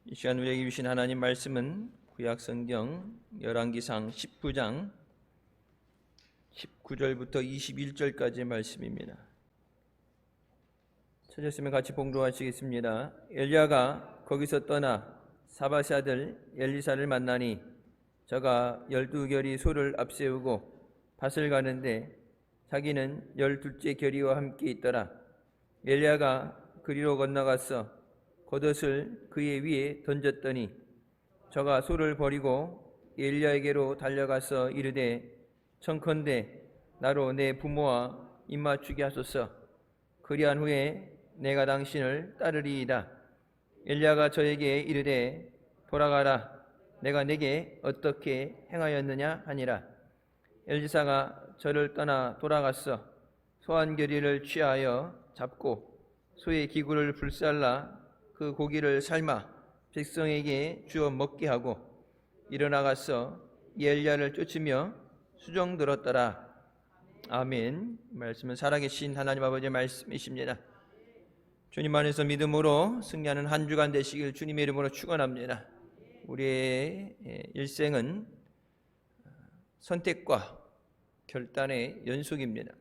이 시간 우리에게 주신 하나님 말씀은 구약성경 열왕기상 19장 19절부터 21절까지의 말씀입니다. 찾았으면 같이 봉독하시겠습니다. 엘리야가 거기서 떠나 사밧의 아들 엘리사를 만나니 저가 12결의 소를 앞세우고 밭을 가는데 자기는 12째 결의와 함께 있더라. 엘리야가 그리로 건너가서 겉옷을 그의 위에 던졌더니 저가 소를 버리고 엘리야에게로 달려가서 이르되 청컨대 나로 내 부모와 입맞추게 하소서. 그리한 후에 내가 당신을 따르리이다. 엘리야가 저에게 이르되 돌아가라. 내가 내게 어떻게 행하였느냐 하니라. 엘리사가 저를 떠나 돌아갔어 소 한 결의를 취하여 잡고 소의 기구를 불살라 그 고기를 삶아 백성에게 주어 먹게 하고 일어나가서 엘리야를 쫓으며 수종 들었더라. 아멘. 말씀은 살아계신 하나님 아버지의 말씀이십니다. 주님 안에서 믿음으로 승리하는 한 주간 되시길 주님의 이름으로 축원합니다. 우리의 일생은 선택과 결단의 연속입니다.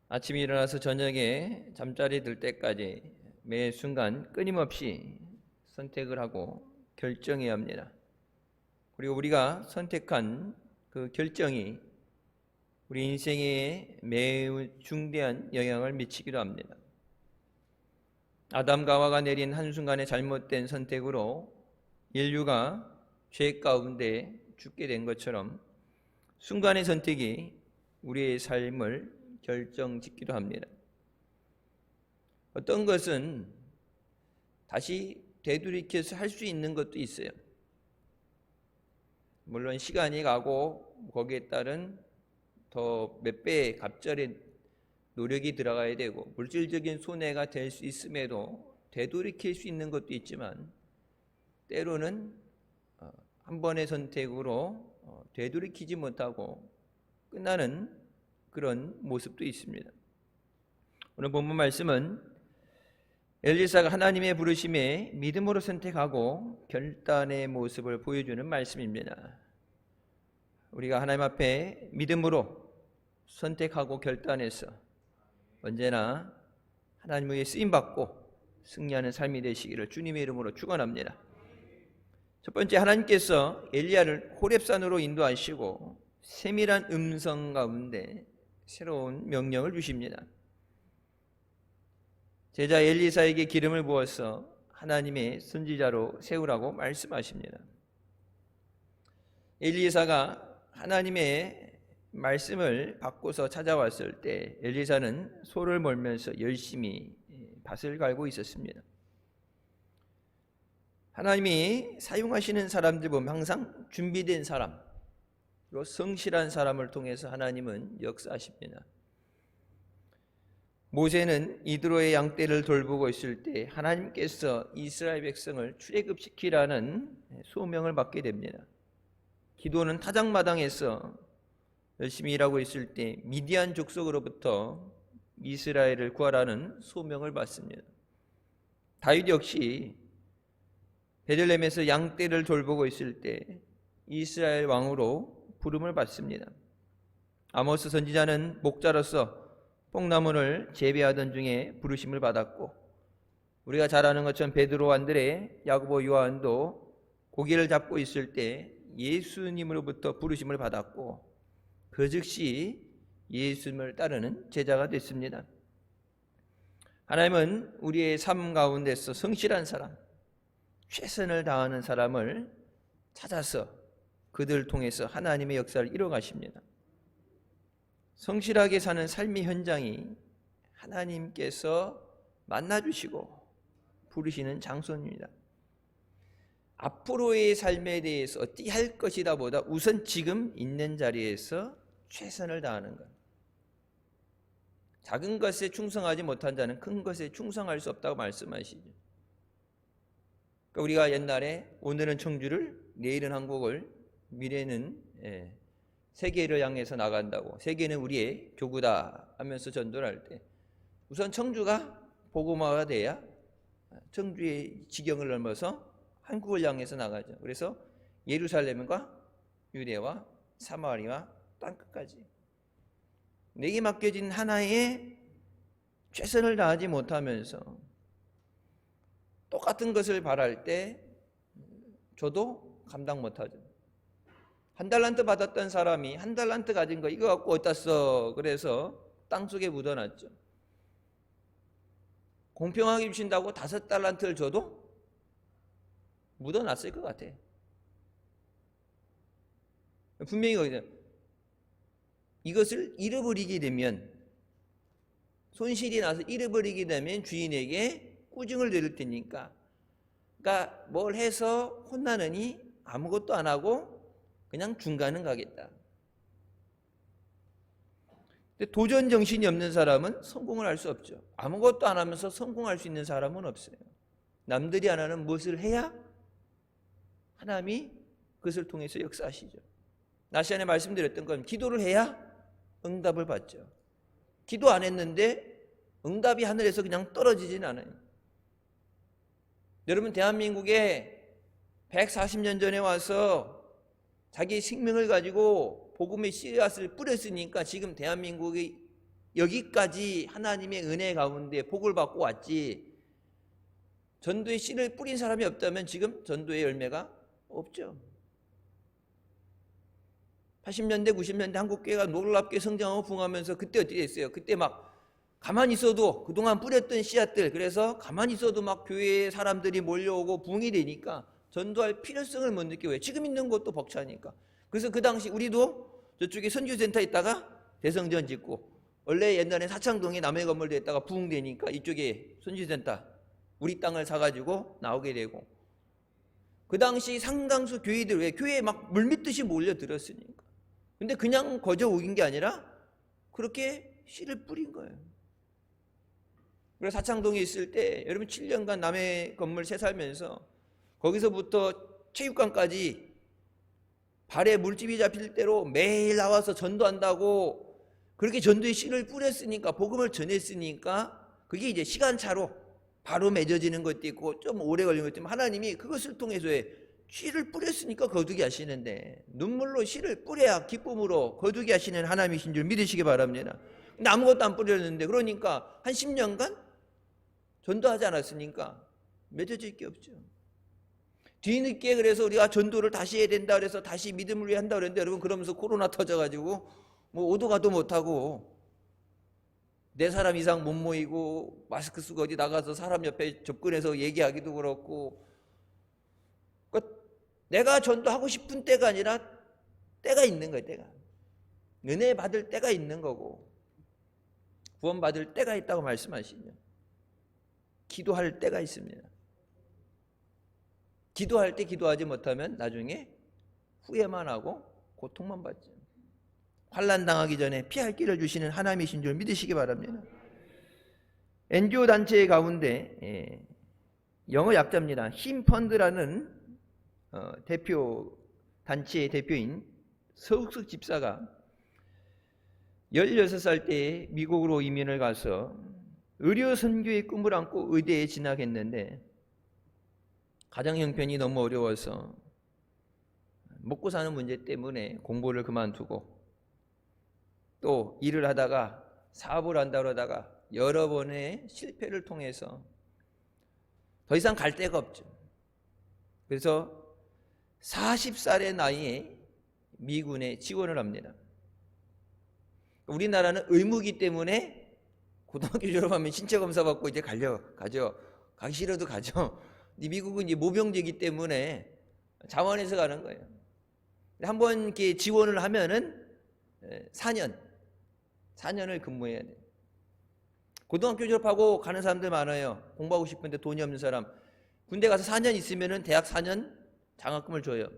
아침에 일어나서 저녁에 잠자리 들 때까지 매 순간 끊임없이 선택을 하고 결정해야 합니다. 그리고 우리가 선택한 그 결정이 우리 인생에 매우 중대한 영향을 미치기도 합니다. 아담과 하와가 내린 한순간의 잘못된 선택으로 인류가 죄 가운데 죽게 된 것처럼 순간의 선택이 우리의 삶을 결정짓기도 합니다. 어떤 것은 다시 되돌이켜서 할 수 있는 것도 있어요. 물론 시간이 가고 거기에 따른 더 몇 배의 갑절의 노력이 들어가야 되고 물질적인 손해가 될 수 있음에도 되돌이킬 수 있는 것도 있지만 때로는 한 번의 선택으로 되돌이키지 못하고 끝나는 그런 모습도 있습니다. 오늘 본문 말씀은 엘리사가 하나님의 부르심에 믿음으로 선택하고 결단의 모습을 보여주는 말씀입니다. 우리가 하나님 앞에 믿음으로 선택하고 결단해서 언제나 하나님의 쓰임받고 승리하는 삶이 되시기를 주님의 이름으로 축원합니다. 첫 번째, 하나님께서 엘리야를 호렙산으로 인도하시고 세밀한 음성 가운데 새로운 명령을 주십니다. 제자 엘리사에게 기름을 부어서 하나님의 선지자로 세우라고 말씀하십니다. 엘리사가 하나님의 말씀을 받고서 찾아왔을 때 엘리사는 소를 몰면서 열심히 밭을 갈고 있었습니다. 하나님이 사용하시는 사람들 보면 항상 준비된 사람, 그리고 성실한 사람을 통해서 하나님은 역사하십니다. 모세는 이드로의 양떼를 돌보고 있을 때 하나님께서 이스라엘 백성을 출애굽시키라는 소명을 받게 됩니다. 기도는 타작마당에서 열심히 일하고 있을 때 미디안 족속으로부터 이스라엘을 구하라는 소명을 받습니다. 다윗 역시 베들레헴에서 양떼를 돌보고 있을 때 이스라엘 왕으로 부름을 받습니다. 아모스 선지자는 목자로서 뽕나무를 재배하던 중에 부르심을 받았고, 우리가 잘 아는 것처럼 베드로, 안드레, 야고보, 요한도 고기를 잡고 있을 때 예수님으로부터 부르심을 받았고 그 즉시 예수님을 따르는 제자가 됐습니다. 하나님은 우리의 삶 가운데서 성실한 사람, 최선을 다하는 사람을 찾아서 그들을 통해서 하나님의 역사를 이뤄가십니다. 성실하게 사는 삶의 현장이 하나님께서 만나주시고 부르시는 장소입니다. 앞으로의 삶에 대해서 어떻게 할 것이다 보다 우선 지금 있는 자리에서 최선을 다하는 것. 작은 것에 충성하지 못한 자는 큰 것에 충성할 수 없다고 말씀하시죠. 그러니까 우리가 옛날에 오늘은 청주를, 내일은 한국을, 미래는 세계를 향해서 나간다고, 세계는 우리의 교구다 하면서 전도를 할 때 우선 청주가 복음화가 돼야 청주의 지경을 넘어서 한국을 향해서 나가죠. 그래서 예루살렘과 유대와 사마리아 땅끝까지 내게 맡겨진 하나의 최선을 다하지 못하면서 똑같은 것을 바랄 때 저도 감당 못하죠. 한 달란트 받았던 사람이 한 달란트 가진 거 이거 갖고 어디다 써? 그래서 땅속에 묻어놨죠. 공평하게 주신다고 5달란트를 줘도 묻어놨을 것 같아. 분명히 이것을 잃어버리게 되면, 손실이 나서 잃어버리게 되면 주인에게 꾸중을 내릴 테니까, 그러니까 뭘 해서 혼나느니 아무것도 안 하고 그냥 중간은 가겠다. 근데 도전 정신이 없는 사람은 성공을 할 수 없죠. 아무것도 안 하면서 성공할 수 있는 사람은 없어요. 남들이 안 하는 무엇을 해야 하나님이 그것을 통해서 역사하시죠. 낮 시간에 말씀드렸던 건 기도를 해야 응답을 받죠. 기도 안 했는데 응답이 하늘에서 그냥 떨어지진 않아요. 여러분, 대한민국에 140년 전에 와서 자기 생명을 가지고 복음의 씨앗을 뿌렸으니까 지금 대한민국이 여기까지 하나님의 은혜 가운데 복을 받고 왔지, 전도의 씨를 뿌린 사람이 없다면 지금 전도의 열매가 없죠. 80년대 90년대 한국교회가 놀랍게 성장하고 붕하면서 그때 어떻게 됐어요? 그때 막 가만히 있어도 그동안 뿌렸던 씨앗들, 그래서 가만히 있어도 막 교회에 사람들이 몰려오고 붕이 되니까 전도할 필요성을 못 느껴요. 지금 있는 것도 벅차니까. 그래서 그 당시 우리도 저쪽에 선교센터 있다가 대성전 짓고, 원래 옛날에 사창동에 남의 건물도 있다가 부흥되니까 이쪽에 선교센터 우리 땅을 사가지고 나오게 되고, 그 당시 상당수 교회들, 왜 교회에 막 물밀듯이 몰려들었으니까. 근데 그냥 거저 오긴 게 아니라 그렇게 씨를 뿌린 거예요. 그래서 사창동에 있을 때 여러분 7년간 남의 건물 새 살면서 거기서부터 체육관까지 발에 물집이 잡힐 대로 매일 나와서 전도한다고, 그렇게 전도의 씨를 뿌렸으니까, 복음을 전했으니까 그게 이제 시간차로 바로 맺어지는 것도 있고 좀 오래 걸리는 것도 있지만, 하나님이 그것을 통해서 씨를 뿌렸으니까 거두게 하시는데, 눈물로 씨를 뿌려야 기쁨으로 거두게 하시는 하나님이신 줄 믿으시기 바랍니다. 근데 아무것도 안 뿌렸는데, 그러니까 한 10년간 전도하지 않았으니까 맺어질 게 없죠. 뒤늦게 그래서 우리가 전도를 다시 해야 된다 그래서 다시 믿음을 위해 한다 그랬는데, 여러분 그러면서 코로나 터져가지고 뭐 오도 가도 못하고 4사람 이상 못 모이고 마스크 쓰고 어디 나가서 사람 옆에 접근해서 얘기하기도 그렇고, 그러니까 내가 전도하고 싶은 때가 아니라 때가 있는 거예요. 때가 은혜 받을 때가 있는 거고, 구원 받을 때가 있다고 말씀하시죠. 기도할 때가 있습니다. 기도할 때 기도하지 못하면 나중에 후회만 하고 고통만 받죠. 환난 당하기 전에 피할 길을 주시는 하나님이신 줄 믿으시기 바랍니다. NGO 단체 가운데 영어 약자입니다. 힘펀드라는 대표 단체의 대표인 서욱석 집사가 16살 때 미국으로 이민을 가서 의료 선교의 꿈을 안고 의대에 진학했는데, 가정 형편이 너무 어려워서 먹고 사는 문제 때문에 공부를 그만두고, 또 일을 하다가 사업을 한다 그러다가 여러 번의 실패를 통해서 더 이상 갈 데가 없죠. 그래서 40살의 나이에 미군에 지원을 합니다. 우리나라는 의무기 때문에 고등학교 졸업하면 신체 검사 받고 이제 가죠. 가기 싫어도 가죠. 미국은 이제 모병제이기 때문에 자원해서 가는 거예요. 한번 이렇게 지원을 하면은 4년을 근무해야 돼요. 고등학교 졸업하고 가는 사람들 많아요. 공부하고 싶은데 돈이 없는 사람. 군대 가서 4년 있으면은 대학 4년 장학금을 줘요.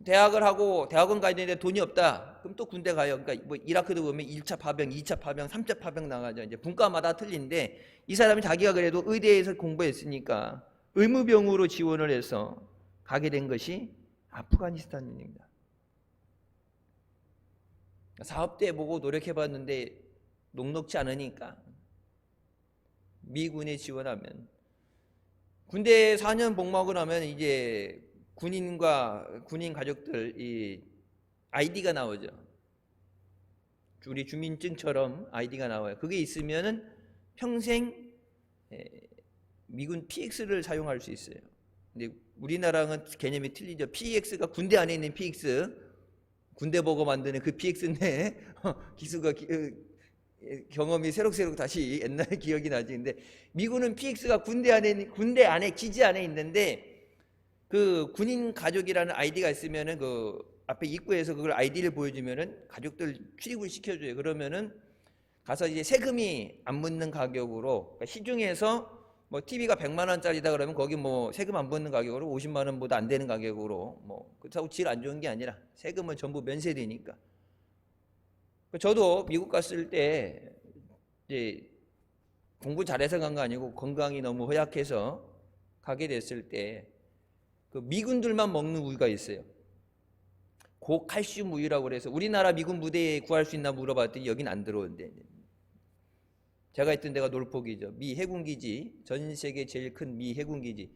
대학을 하고 대학원 가야 되는데 돈이 없다. 그럼 또 군대 가요. 그러니까 뭐 이라크도 보면 1차 파병, 2차 파병, 3차 파병 나가죠. 이제 분과마다 틀린데, 이 사람이 자기가 그래도 의대에서 공부했으니까 의무병으로 지원을 해서 가게 된 것이 아프가니스탄입니다. 사업대 보고 노력해봤는데 녹록지 않으니까 미군에 지원하면. 군대 4년 복무하고 나면 이제 군인과 군인 가족들 이 아이디가 나오죠. 우리 주민증처럼 아이디가 나와요. 그게 있으면은 평생 미군 PX를 사용할 수 있어요. 근데 우리나라는 개념이 틀리죠. PX가 군대 안에 있는 PX, 군대 보고 만드는 그 PX인데 기수가 경험이 새록새록 다시 옛날 기억이 나지. 근데 미군은 PX가 군대 안에 기지 안에 있는데 그 군인 가족이라는 아이디가 있으면은 그 앞에 입구에서 그걸 아이디를 보여주면은 가족들 출입을 시켜줘요. 그러면은 가서 이제 세금이 안 묻는 가격으로, 그러니까 시중에서 뭐 TV가 100만 원짜리다 그러면 거기 뭐 세금 안 붙는 가격으로 50만 원보다 안 되는 가격으로, 뭐 그렇다고 질 안 좋은 게 아니라 세금은 전부 면세되니까. 저도 미국 갔을 때 이제 공부 잘해서 간 거 아니고 건강이 너무 허약해서 가게 됐을 때 그 미군들만 먹는 우유가 있어요. 고칼슘 우유라고 그래서 우리나라 미군 부대에 구할 수 있나 물어봤더니 여긴 안 들어온대. 제가 있던 데가 놀폭이죠. 미 해군기지, 전 세계 제일 큰 미 해군기지.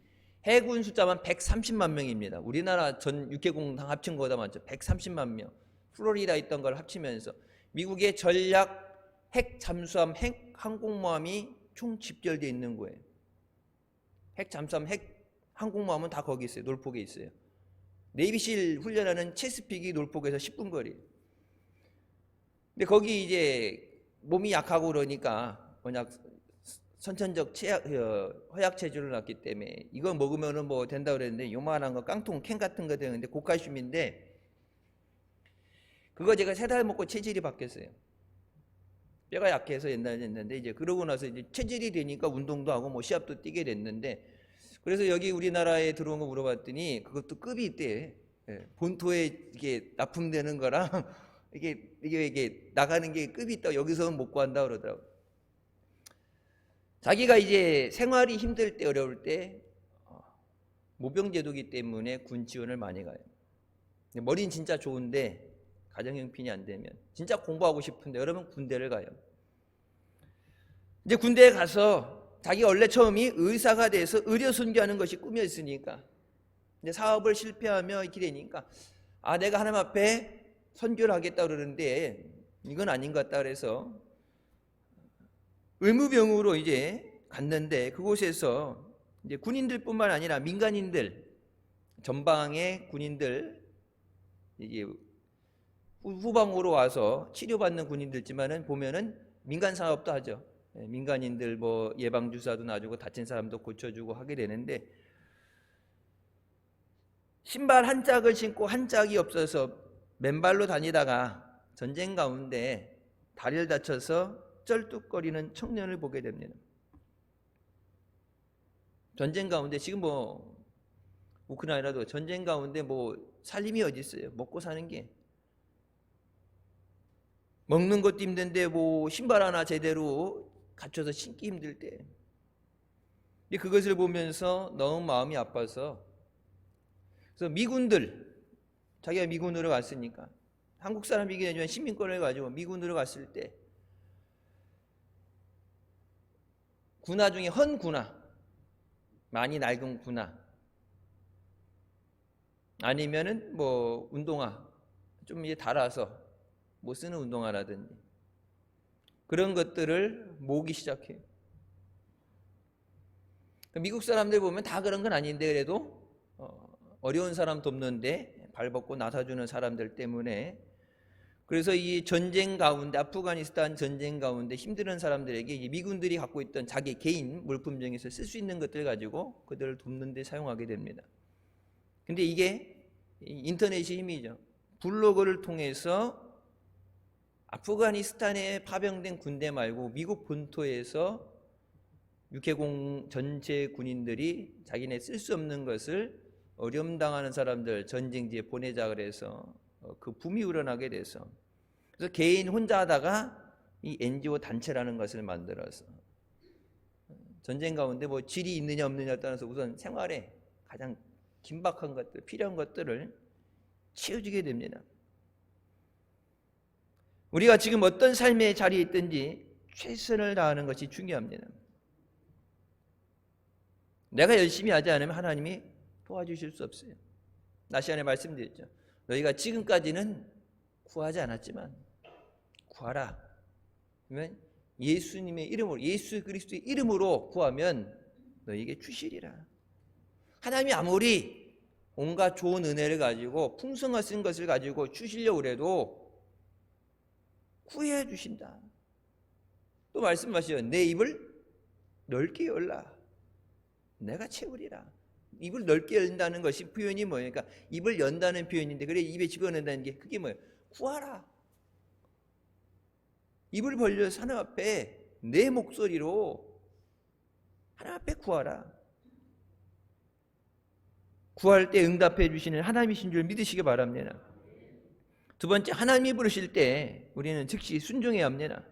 해군 숫자만 130만 명입니다. 우리나라 전 육해공당 합친 거보다 많죠. 130만 명. 플로리다 있던 걸 합치면서 미국의 전략 핵 잠수함 핵 항공모함이 총 집결되어 있는 거예요. 핵 잠수함 핵 항공모함은 다 거기 있어요. 놀폭에 있어요. 네이비실 훈련하는 체스픽이 놀폭에서 10분 거리. 근데 거기 이제 몸이 약하고 그러니까 워낙 선천적 허약 체질을 낳기 때문에 이거 먹으면은 뭐 된다 그랬는데 요만한 거 깡통 캔 같은 거 되는데 고칼슘인데 그거 제가 3달 먹고 체질이 바뀌었어요. 뼈가 약해서 옛날에 했는데 이제 그러고 나서 이제 체질이 되니까 운동도 하고 뭐 시합도 뛰게 됐는데 그래서 여기 우리나라에 들어온 거 물어봤더니 그것도 급이 있대. 본토에 이게 납품되는 거랑 이게 나가는 게 급이 있다고 여기서는 못 구한다 그러더라고. 자기가 이제 생활이 힘들 때 어려울 때 모병제도기 때문에 군 지원을 많이 가요. 머리는 진짜 좋은데 가정 형편이 안 되면 진짜 공부하고 싶은데 그러면 군대를 가요. 이제 군대에 가서 자기가 원래 처음이 의사가 돼서 의료 선교하는 것이 꿈이었으니까 이제 사업을 실패하며 이렇게 되니까 내가 하나님 앞에 선교를 하겠다 그러는데 이건 아닌 것 같다 그래서 의무병으로 이제 갔는데 그곳에서 이제 군인들뿐만 아니라 민간인들 전방의 군인들 이게 후방으로 와서 치료받는 군인들지만은 보면은 민간 사업도 하죠. 민간인들 뭐 예방 주사도 놔주고 다친 사람도 고쳐주고 하게 되는데 신발 한 짝을 신고 한 짝이 없어서 맨발로 다니다가 전쟁 가운데 다리를 다쳐서 쩔뚝거리는 청년을 보게 됩니다. 전쟁 가운데 지금 뭐 우크라이나도 전쟁 가운데 뭐 살림이 어디 있어요? 먹고 사는 게 먹는 것도 힘든데 뭐 신발 하나 제대로 갖춰서 신기 힘들 때 근데 그것을 보면서 너무 마음이 아파서 그래서 미군들 자기가 미군으로 갔으니까 한국 사람이긴 하지만 시민권을 가지고 미군으로 갔을 때 군화 중에 헌군화 많이 낡은 군화 아니면은 뭐 운동화 좀 이제 닳아서 못 쓰는 운동화라든지 그런 것들을 모으기 시작해요. 미국 사람들 보면 다 그런 건 아닌데 그래도 어려운 사람 돕는데 발벗고 나서주는 사람들 때문에 그래서 이 전쟁 가운데 아프가니스탄 전쟁 가운데 힘든 사람들에게 미군들이 갖고 있던 자기 개인 물품 중에서 쓸 수 있는 것들 가지고 그들을 돕는 데 사용하게 됩니다. 근데 이게 인터넷의 힘이죠. 블로그를 통해서 아프가니스탄에 파병된 군대 말고 미국 본토에서 육해공 전체 군인들이 자기네 쓸 수 없는 것을 어려움당하는 사람들 전쟁지에 보내자 그래서 그 붐이 일어나게 돼서 그래서 개인 혼자 하다가 이 NGO 단체라는 것을 만들어서 전쟁 가운데 뭐 질이 있느냐 없느냐에 따라서 우선 생활에 가장 긴박한 것들 필요한 것들을 채워주게 됩니다. 우리가 지금 어떤 삶의 자리에 있든지 최선을 다하는 것이 중요합니다. 내가 열심히 하지 않으면 하나님이 도와주실 수 없어요. 나 시간에 말씀드렸죠. 너희가 지금까지는 구하지 않았지만 구하라. 그러면 예수님의 이름으로, 예수 그리스도의 이름으로 구하면 너희에게 주시리라. 하나님이 아무리 온갖 좋은 은혜를 가지고 풍성하신 것을 가지고 주시려고 해도 구해야 주신다. 또 말씀하시죠. 내 입을 넓게 열라. 내가 채우리라. 입을 넓게 열다는 것이 표현이 뭐예요? 그러니까 입을 연다는 표현인데, 그래 입에 집어넣는다는 게 그게 뭐예요? 구하라. 입을 벌려서 하나님 앞에 내 목소리로 하나님 앞에 구하라. 구할 때 응답해 주시는 하나님이신 줄 믿으시기 바랍니다. 두 번째, 하나님이 부르실 때 우리는 즉시 순종해야 합니다.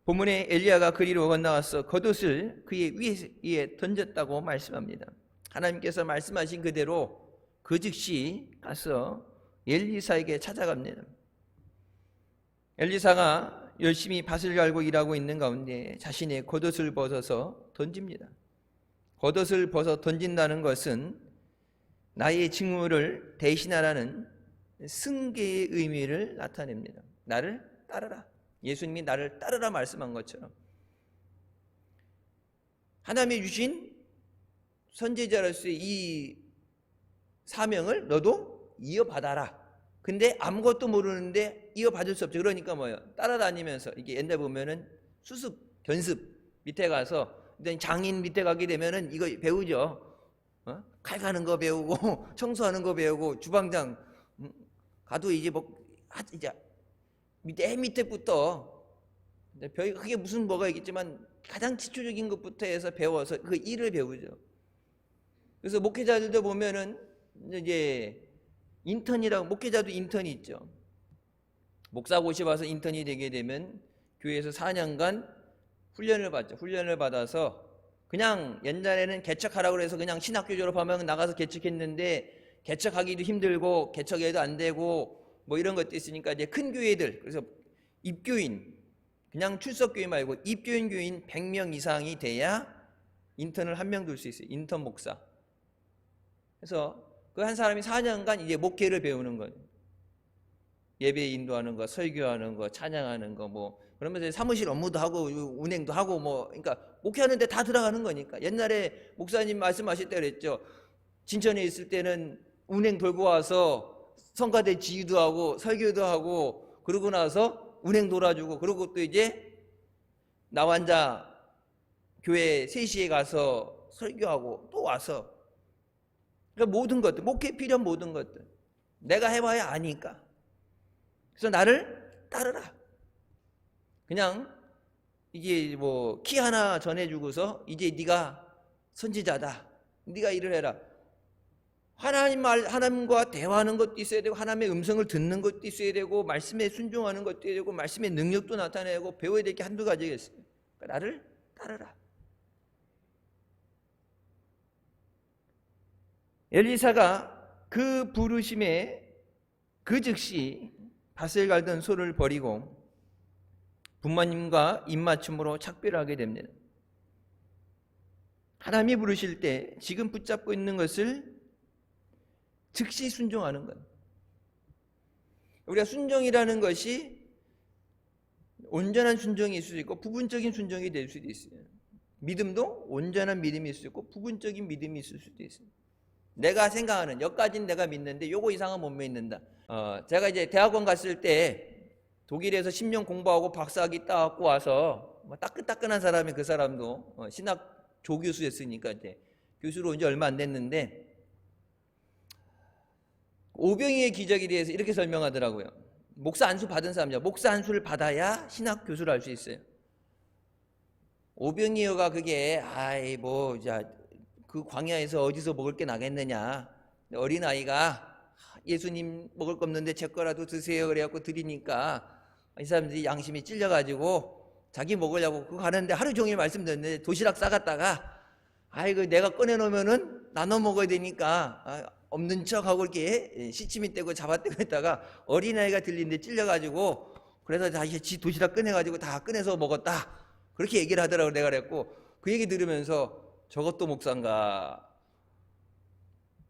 본문에 엘리야가 그리로 건너와서 겉옷을 그의 위에 던졌다고 말씀합니다. 하나님께서 말씀하신 그대로 그 즉시 가서 엘리사에게 찾아갑니다. 엘리사가 열심히 밭을 갈고 일하고 있는 가운데 자신의 겉옷을 벗어서 던집니다. 겉옷을 벗어 던진다는 것은 나의 직무를 대신하라는 승계의 의미를 나타냅니다. 나를 따르라. 예수님이 나를 따르라 말씀한 것처럼 하나님이 주신 선지자로서의 이 사명을 너도 이어받아라. 근데 아무것도 모르는데 이어받을 수 없죠. 그러니까 뭐예요? 따라다니면서 이게 옛날 보면은 수습, 견습 밑에 가서 장인 밑에 가게 되면은 이거 배우죠. 칼 가는 거 배우고 청소하는 거 배우고 주방장 가도 이제 이제 밑에부터 그게 무슨 뭐가 있겠지만 가장 기초적인 것부터 해서 배워서 그 일을 배우죠. 그래서 목회자들도 보면은 이제 인턴이라고, 목회자도 인턴이 있죠. 목사고시 와서 인턴이 되게 되면 교회에서 4년간 훈련을 받죠. 훈련을 받아서 그냥 옛날에는 개척하라고 해서 그냥 신학교 졸업하면 나가서 개척했는데 개척하기도 힘들고 개척해도 안 되고 뭐 이런 것도 있으니까 이제 큰 교회들, 그래서 입교인, 그냥 출석교인 말고 입교인 교인 100명 이상이 돼야 인턴을 한 명 둘 수 있어요. 인턴 목사. 그래서 그 한 사람이 4년간 이제 목회를 배우는 거예요. 예배 인도하는 거, 설교하는 거, 찬양하는 거, 뭐 그러면서 사무실 업무도 하고 운행도 하고 뭐, 그러니까 목회하는데 다 들어가는 거니까. 옛날에 목사님 말씀하실 때 그랬죠. 진천에 있을 때는 운행 돌고 와서 성가대 지휘도 하고 설교도 하고 그러고 나서 운행 돌아주고, 그러고 또 이제 나 혼자 교회 3시에 가서 설교하고 또 와서, 그러니까 모든 것들, 목회 필요한 모든 것들 내가 해봐야 아니까. 그래서 나를 따르라. 그냥 이게 뭐 키 하나 전해주고서 이제 네가 선지자다, 네가 일을 해라. 하나님과 대화하는 것도 있어야 되고, 하나님의 음성을 듣는 것도 있어야 되고, 말씀에 순종하는 것도 있어야 되고, 말씀의 능력도 나타내고, 배워야 될 게 한두 가지가 있어요. 그러니까 나를 따르라. 엘리사가 그 부르심에 그 즉시 밭을 갈던 소를 버리고 부모님과 입맞춤으로 착별을 하게 됩니다. 하나님이 부르실 때 지금 붙잡고 있는 것을 즉시 순종하는 거예요. 우리가 순종이라는 것이 온전한 순종일 수도 있고 부분적인 순종이 될 수도 있어요. 믿음도 온전한 믿음이 있을 수 있고 부분적인 믿음이 있을 수도 있어요. 내가 생각하는 여기까지는 내가 믿는데 요거 이상은 못 믿는다. 제가 이제 대학원 갔을 때 독일에서 10년 공부하고 박사학위 따갖고 와서 따끈따끈한 사람이, 그 사람도 신학 조교수였으니까 이제 교수로 온 지 얼마 안 됐는데 오병이의 기적에 대해서 이렇게 설명하더라고요. 목사 안수 받은 사람이죠. 목사 안수를 받아야 신학 교수를 할 수 있어요. 오병이어가 그게 그 광야에서 어디서 먹을 게 나겠느냐. 어린아이가 예수님 먹을 거 없는데 제 거라도 드세요 그래갖고 드리니까 이 사람들이 양심이 찔려가지고 자기 먹으려고 그거 하는데 하루 종일 말씀 듣는데 도시락 싸갔다가 내가 꺼내놓으면은 나눠 먹어야 되니까 없는 척하고 이렇게 시치미 떼고 잡아떼고 했다가 어린아이가 들리는데 찔려가지고 그래서 다시 도시락 꺼내가지고 다 꺼내서 먹었다. 그렇게 얘기를 하더라고. 내가 그랬고 그 얘기 들으면서 저것도 목사인가?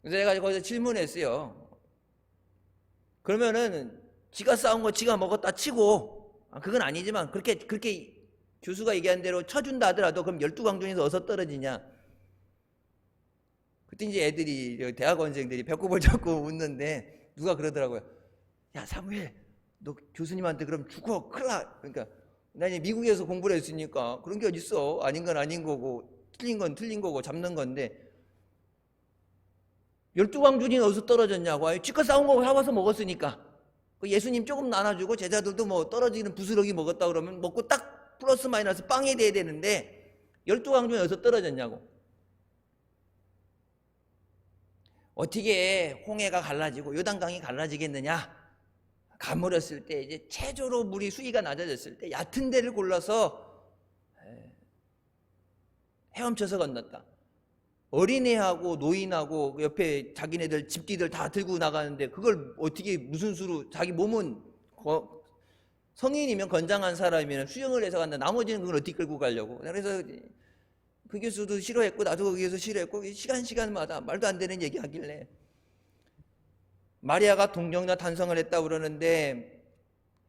그래서 제가 거기서 질문했어요. 그러면은 지가 싸운 거 지가 먹었다 치고, 그건 아니지만 그렇게 교수가 얘기한 대로 쳐준다 하더라도 그럼 12강중에서 어디서 떨어지냐? 그때 이제 애들이, 대학원생들이 배꼽을 잡고 웃는데 누가 그러더라고요. 야, 사무엘, 너 교수님한테 그럼 죽어, 큰일 나. 그러니까 나 이제 미국에서 공부를 했으니까 그런 게 어딨어. 아닌 건 아닌 거고 틀린 건 틀린 거고 잡는 건데 12강중이 어디서 떨어졌냐고. 지껏 싸운 거 사와서 먹었으니까. 예수님 조금 나눠주고 제자들도 뭐 떨어지는 부스러기 먹었다 그러면 먹고 딱 플러스 마이너스 빵이 돼야 되는데 12강중이 어디서 떨어졌냐고. 어떻게 홍해가 갈라지고 요단강이 갈라지겠느냐? 가물었을 때 이제 최저로 물이 수위가 낮아졌을 때 얕은 데를 골라서 헤엄쳐서 건넜다. 어린애하고 노인하고 옆에 자기네들 집기들 다 들고 나가는데 그걸 어떻게 무슨 수로, 자기 몸은 성인이면 건장한 사람이면 수영을 해서 간다. 나머지는 그걸 어떻게 끌고 가려고. 그래서 그 교수도 싫어했고 나도 그 교수 싫어했고 시간마다 말도 안 되는 얘기 하길래 마리아가 동정녀 탄성을 했다고 그러는데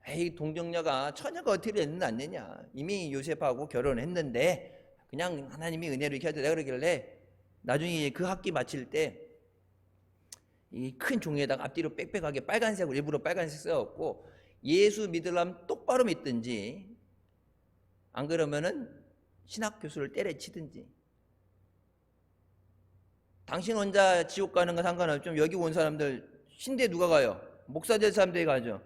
에이, 동정녀가 처녀가 어떻게 됐느냐 안 되냐. 이미 요셉하고 결혼했는데 그냥 하나님이 은혜로 이렇게 하자. 내가 그러길래 나중에 그 학기 마칠 때 이 큰 종이에다가 앞뒤로 빽빽하게 빨간색으로 일부러 빨간색 써갖고 예수 믿으려면 똑바로 믿든지 안 그러면은 신학 교수를 때려치든지. 당신 혼자 지옥 가는 건 상관없죠. 여기 온 사람들 신대 누가 가요? 목사 될 사람들이 가죠.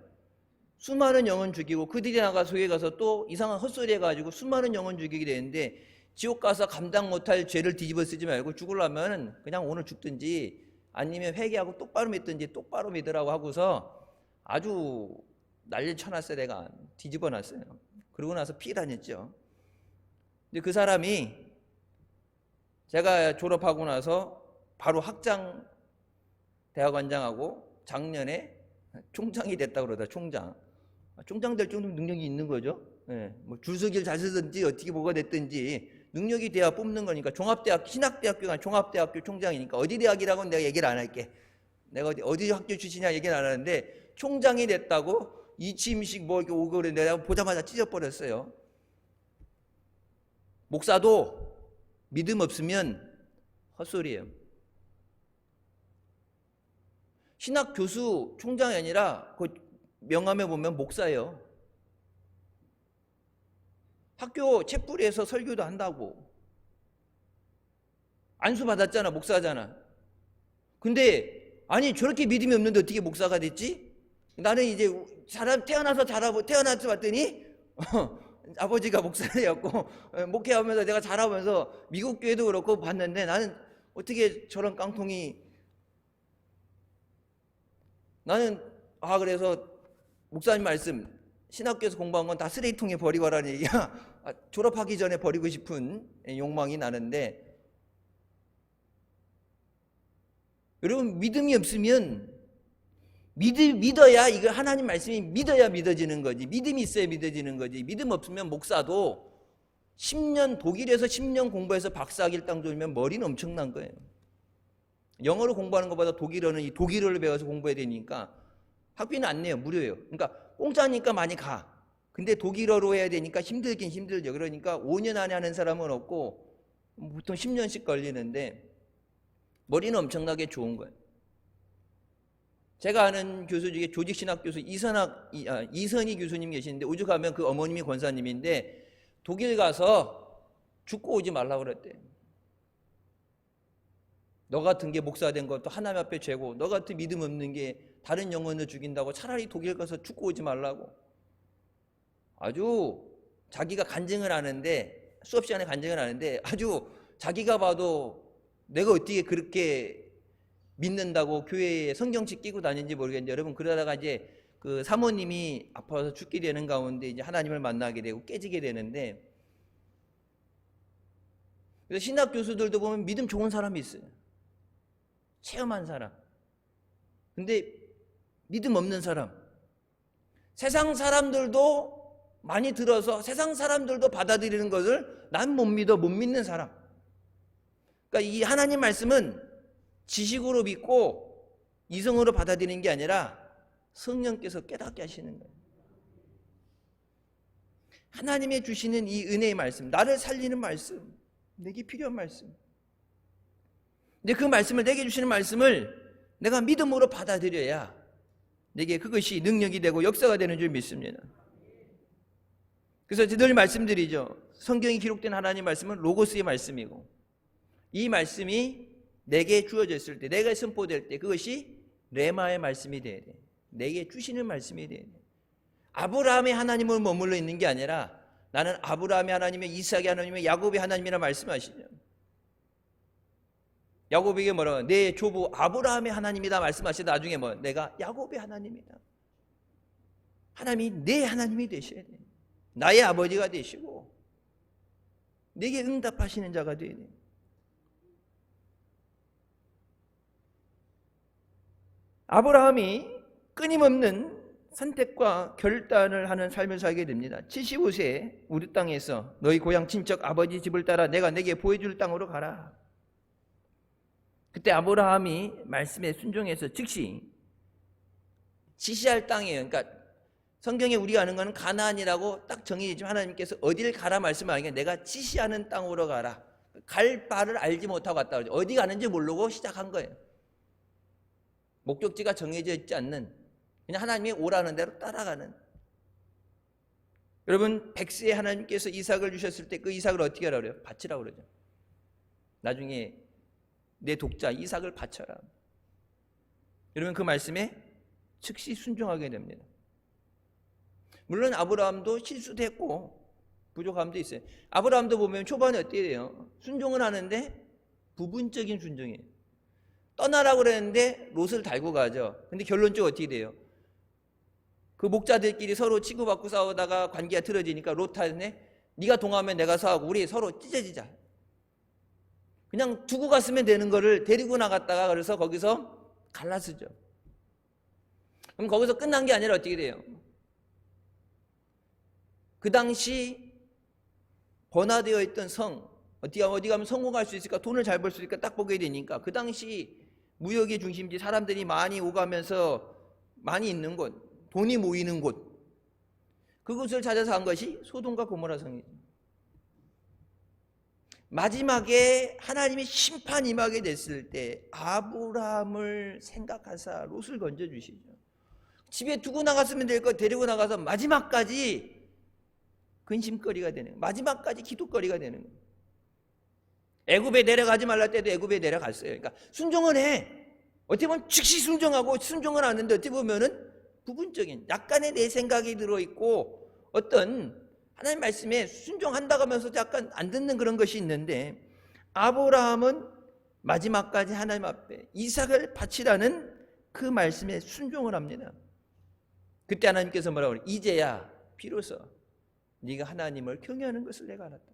수많은 영혼 죽이고 그들이 나가 속에 가서 또 이상한 헛소리 해가지고 수많은 영혼 죽이게 되는데 지옥 가서 감당 못할 죄를 뒤집어 쓰지 말고 죽으려면 그냥 오늘 죽든지 아니면 회개하고 똑바로 믿든지 똑바로 믿으라고 하고서 아주 난리 쳐놨어요. 내가 뒤집어 놨어요. 그러고 나서 피해 다녔죠. 근데 그 사람이 제가 졸업하고 나서 바로 학장 대학원장하고 작년에 총장이 됐다고 그러다. 총장 될 정도 능력이 있는 거죠. 네, 뭐 줄서기를 잘 쓰든지 어떻게 뭐가 됐든지 능력이 돼야 뽑는 거니까. 신학대학교가 종합대학교 총장이니까 어디 대학이라고는 내가 얘기를 안 할게. 내가 어디 학교 출신이냐 얘기를 안 하는데 총장이 됐다고 이 취임식 뭐 이렇게 오고 그랬는데 내가 보자마자 찢어버렸어요. 목사도 믿음 없으면 헛소리예요. 신학 교수 총장이 아니라 그 명함에 보면 목사예요. 학교 책부리에서 설교도 한다고. 안수 받았잖아. 목사잖아. 근데 아니 저렇게 믿음이 없는데 어떻게 목사가 됐지? 나는 이제 태어나서 봤더니 아버지가 목사였고 목회하면서 내가 자라면서 미국 교회도 그렇고 봤는데 나는 어떻게 저런 깡통이. 나는 그래서 목사님 말씀 신학교에서 공부한 건 다 쓰레기통에 버리고 하라는 얘기야. 졸업하기 전에 버리고 싶은 욕망이 나는데 여러분 믿음이 없으면 믿어야 이거 하나님 말씀이 믿어야 믿어지는 거지. 믿음이 있어야 믿어지는 거지. 믿음 없으면 목사도 10년 독일에서 10년 공부해서 박사학위를 땅 돌면 머리는 엄청난 거예요. 영어로 공부하는 것보다 독일어는 이 독일어를 배워서 공부해야 되니까 학비는 안 내요. 무료예요. 그러니까 공짜니까 많이 가. 근데 독일어로 해야 되니까 힘들긴 힘들죠. 그러니까 5년 안에 하는 사람은 없고 보통 10년씩 걸리는데 머리는 엄청나게 좋은 거예요. 제가 아는 교수 중에 조직신학 교수 이선희 교수님 계시는데 오죽하면 그 어머님이 권사님인데 독일 가서 죽고 오지 말라고 그랬대요. 너 같은 게 목사 된 것도 하나님 앞에 죄고 너 같은 믿음 없는 게 다른 영혼을 죽인다고 차라리 독일 가서 죽고 오지 말라고. 아주 자기가 간증을 하는데 수업 시간에 간증을 하는데 아주 자기가 봐도 내가 어떻게 그렇게 믿는다고 교회에 성경책 끼고 다니는지 모르겠는데 여러분 그러다가 이제 그 사모님이 아파서 죽게 되는 가운데 이제 하나님을 만나게 되고 깨지게 되는데 그래서 신학 교수들도 보면 믿음 좋은 사람이 있어요. 체험한 사람. 근데 믿음 없는 사람. 세상 사람들도 많이 들어서 세상 사람들도 받아들이는 것을 난 못 믿어 못 믿는 사람. 그러니까 이 하나님 말씀은 지식으로 믿고 이성으로 받아들이는 게 아니라 성령께서 깨닫게 하시는 거예요. 하나님의 주시는 이 은혜의 말씀, 나를 살리는 말씀, 내게 필요한 말씀. 근데 그 말씀을, 내게 주시는 말씀을 내가 믿음으로 받아들여야 내게 그것이 능력이 되고 역사가 되는 줄 믿습니다. 그래서 늘 말씀드리죠. 성경이 기록된 하나님 말씀은 로고스의 말씀이고, 이 말씀이 내게 주어졌을 때, 내가 선포될 때 그것이 레마의 말씀이 돼야 돼. 내게 주시는 말씀이 돼야 돼. 아브라함의 하나님을 머물러 있는 게 아니라 나는 아브라함의 하나님의, 이삭의 하나님의, 야곱의 하나님이라 말씀하시죠. 야곱에게 뭐라고? 내 조부 아브라함의 하나님이다 말씀하시다. 나중에 뭐 내가 야곱의 하나님이다. 하나님이 내 하나님이 되셔야 돼. 나의 아버지가 되시고 내게 응답하시는 자가 되어야 돼. 아브라함이 끊임없는 선택과 결단을 하는 삶을 살게 됩니다. 75세에 우리 땅에서 너희 고향 친척 아버지 집을 따라 내가 내게 보여줄 땅으로 가라. 그때 아브라함이 말씀에 순종해서 즉시 지시할 땅이에요. 그러니까 성경에 우리가 아는 것은 가나안이라고 딱 정의지만 하나님께서 어디를 가라 말씀하니까 내가 지시하는 땅으로 가라. 갈 바를 알지 못하고 갔다 그러죠. 어디 가는지 모르고 시작한 거예요. 목적지가 정해져 있지 않는, 그냥 하나님이 오라는 대로 따라가는. 여러분, 백세에 하나님께서 이삭을 주셨을 때 그 이삭을 어떻게 하라고 그래요? 바치라고 그러죠. 나중에 내 독자 이삭을 바쳐라. 여러분, 그 말씀에 즉시 순종하게 됩니다. 물론 아브라함도 실수도 했고 부족함도 있어요. 아브라함도 보면 초반에 어떻게 돼요? 순종을 하는데 부분적인 순종이에요. 떠나라고 그랬는데 롯을 달고 가죠. 근데 결론적으로 어떻게 돼요? 그 목자들끼리 서로 치고받고 싸우다가 관계가 틀어지니까 롯한테 네가 동하면 내가 서하고 우리 서로 찢어지자. 그냥 두고 갔으면 되는 거를 데리고 나갔다가 그래서 거기서 갈라서죠. 그럼 거기서 끝난 게 아니라 어떻게 돼요? 그 당시 번화되어 있던 성, 어디 가면 성공할 수 있을까, 돈을 잘 벌 수 있을까 딱 보게 되니까 그 당시 무역의 중심지, 사람들이 많이 오가면서 많이 있는 곳, 돈이 모이는 곳, 그곳을 찾아서 간 것이 소돔과 고모라 성이죠. 마지막에 하나님의 심판 임하게 됐을 때 아브라함을 생각하사 롯을 건져주시죠. 집에 두고 나갔으면 될 거 데리고 나가서 마지막까지 근심거리가 되는 거예요. 마지막까지 기도거리가 되는 거예요. 애굽에 내려가지 말라 때도 애굽에 내려갔어요. 그러니까 순종을 해. 어떻게 보면 즉시 순종하고 순종을 하는데 어떻게 보면은 부분적인 약간의 내 생각이 들어있고 어떤 하나님 말씀에 순종한다고 하면서 약간 안 듣는 그런 것이 있는데, 아브라함은 마지막까지 하나님 앞에 이삭을 바치라는 그 말씀에 순종을 합니다. 그때 하나님께서 뭐라고 그래요? 이제야 비로소 네가 하나님을 경외하는 것을 내가 알았다.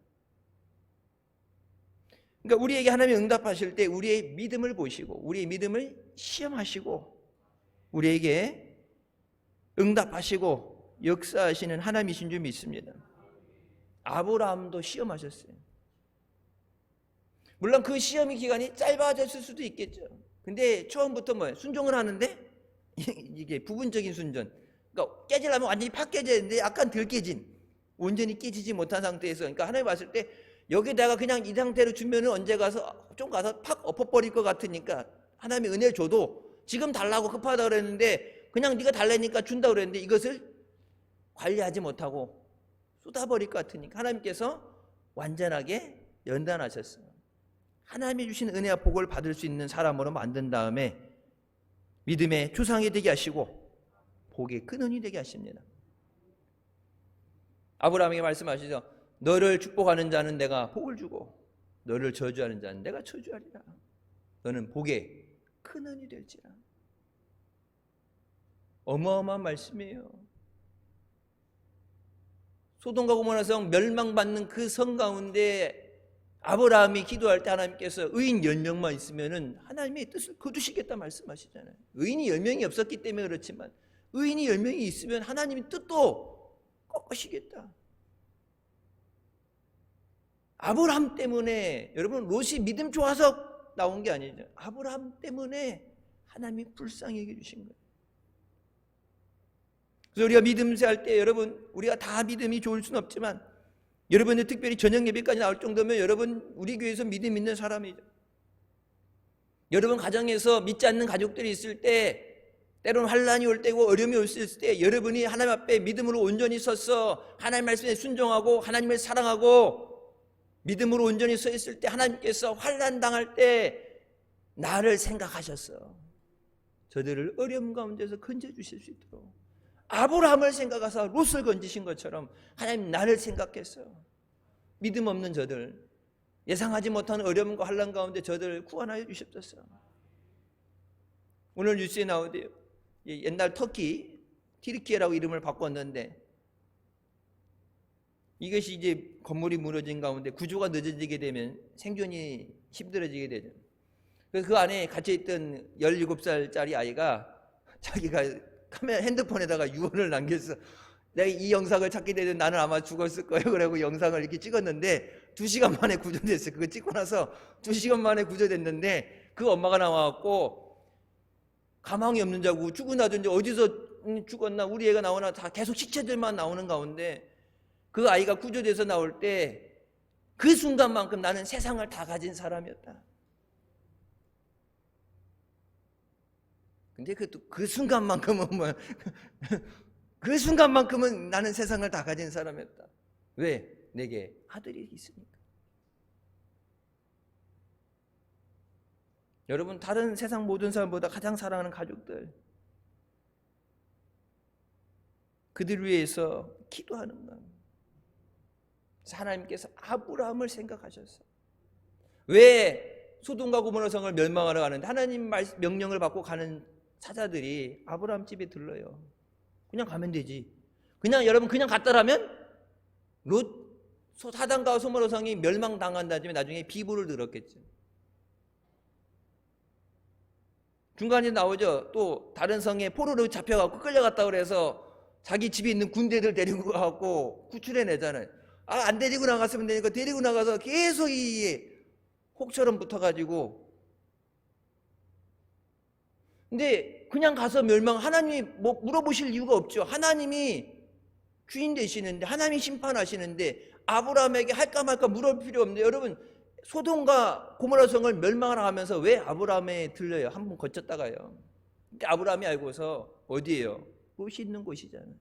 그러니까 우리에게 하나님이 응답하실 때 우리의 믿음을 보시고 우리의 믿음을 시험하시고 우리에게 응답하시고 역사하시는 하나님이신 줄 믿습니다. 아브라함도 시험하셨어요. 물론 그 시험의 기간이 짧아졌을 수도 있겠죠. 근데 처음부터 뭐예요? 순종을 하는데 이게 부분적인 순종. 그러니까 깨지려면 완전히 팍 깨져야 되는데 약간 덜 깨진, 온전히 깨지지 못한 상태에서, 그러니까 하나님 봤을 때 여기다가 그냥 이 상태로 주면은 언제 가서 좀 가서 팍 엎어버릴 것 같으니까 하나님이 은혜를 줘도 지금 달라고 급하다 그랬는데 그냥 네가 달라니까 준다 그랬는데 이것을 관리하지 못하고 쏟아버릴 것 같으니까 하나님께서 완전하게 연단하셨어요. 하나님이 주신 은혜와 복을 받을 수 있는 사람으로 만든 다음에 믿음의 조상이 되게 하시고 복의 근원이 되게 하십니다. 아브라함에게 말씀하시죠. 너를 축복하는 자는 내가 복을 주고 너를 저주하는 자는 내가 저주하리라. 너는 복의 근원이 될지라. 어마어마한 말씀이에요. 소돔과 고모라 성 멸망받는 그 성 가운데 아브라함이 기도할 때 하나님께서 의인 10명만 있으면은 하나님의 뜻을 거두시겠다 말씀하시잖아요. 의인이 10명이 없었기 때문에 그렇지만 의인이 10명이 있으면 하나님의 뜻도 꺾으시겠다. 아브라함 때문에, 여러분 롯이 믿음 좋아서 나온 게 아니죠. 아브라함 때문에 하나님이 불쌍히 여겨주신 거예요. 그래서 우리가 믿음 세할 때 여러분, 우리가 다 믿음이 좋을 수는 없지만 여러분이 특별히 저녁 예배까지 나올 정도면 여러분 우리 교회에서 믿음 있는 사람이죠. 여러분 가정에서 믿지 않는 가족들이 있을 때, 때로는 환난이 올 때고 어려움이 올 수 있을 때 여러분이 하나님 앞에 믿음으로 온전히 서서 하나님 말씀에 순종하고 하나님을 사랑하고 믿음으로 온전히 서 있을 때 하나님께서 환난 당할 때 나를 생각하셨어. 저들을 어려움 가운데서 건져주실 수 있도록 아브라함을 생각하사 롯을 건지신 것처럼 하나님 나를 생각했어요. 믿음 없는 저들, 예상하지 못한 어려움과 환난 가운데 저들을 구원하여 주셨었어요. 오늘 뉴스에 나오대요. 옛날 터키, 티르키예라고 이름을 바꿨는데 이것이 이제 건물이 무너진 가운데 구조가 늦어지게 되면 생존이 힘들어지게 되죠. 그래서 그 안에 갇혀있던 17살짜리 아이가 자기가 핸드폰에다가 유언을 남겼어. 내가 이 영상을 찾게 되면 나는 아마 죽었을 거예요. 그러고 영상을 이렇게 찍었는데 2시간 만에 구조됐어요. 그거 찍고 나서 2시간 만에 구조됐는데 그 엄마가 나와갖고 가망이 없는 자고 죽어나든지 어디서 죽었나 우리 애가 나오나 다 계속 시체들만 나오는 가운데 그 아이가 구조돼서 나올 때 그 순간만큼 나는 세상을 다 가진 사람이었다. 근데 그 순간만큼은 그 순간만큼은 나는 세상을 다 가진 사람이었다. 왜? 내게 아들이 있으니까. 여러분 다른 세상 모든 사람보다 가장 사랑하는 가족들, 그들 위해서 기도하는 것. 하나님께서 아브라함을 생각하셨어. 왜 소돔과 고모라 성을 멸망하러 가는데 하나님 명령을 받고 가는 사자들이 아브라함 집에 들러요. 그냥 가면 되지. 그냥 여러분 그냥 갔더라면 롯 사단과 소모라 성이 멸망당한다면 나중에 비보를 들었겠죠. 중간에 나오죠. 또 다른 성에 포로로 잡혀갖고 끌려갔다 그래서 자기 집에 있는 군대들 데리고 가갖고 구출해내잖아요. 안 데리고 나갔으면 되니까 데리고 나가서 계속 이 혹처럼 붙어가지고. 근데 그냥 가서 하나님이 뭐 물어보실 이유가 없죠. 하나님이 주인 되시는데, 하나님이 심판하시는데 아브라함에게 할까 말까 물을 필요 없는데, 여러분 소돔과 고모라 성을 멸망하러 가면서 왜 아브라함에 들려요? 한 번 거쳤다가요. 근데 아브라함이 알고서 어디예요? 롯이 있는 곳이잖아요.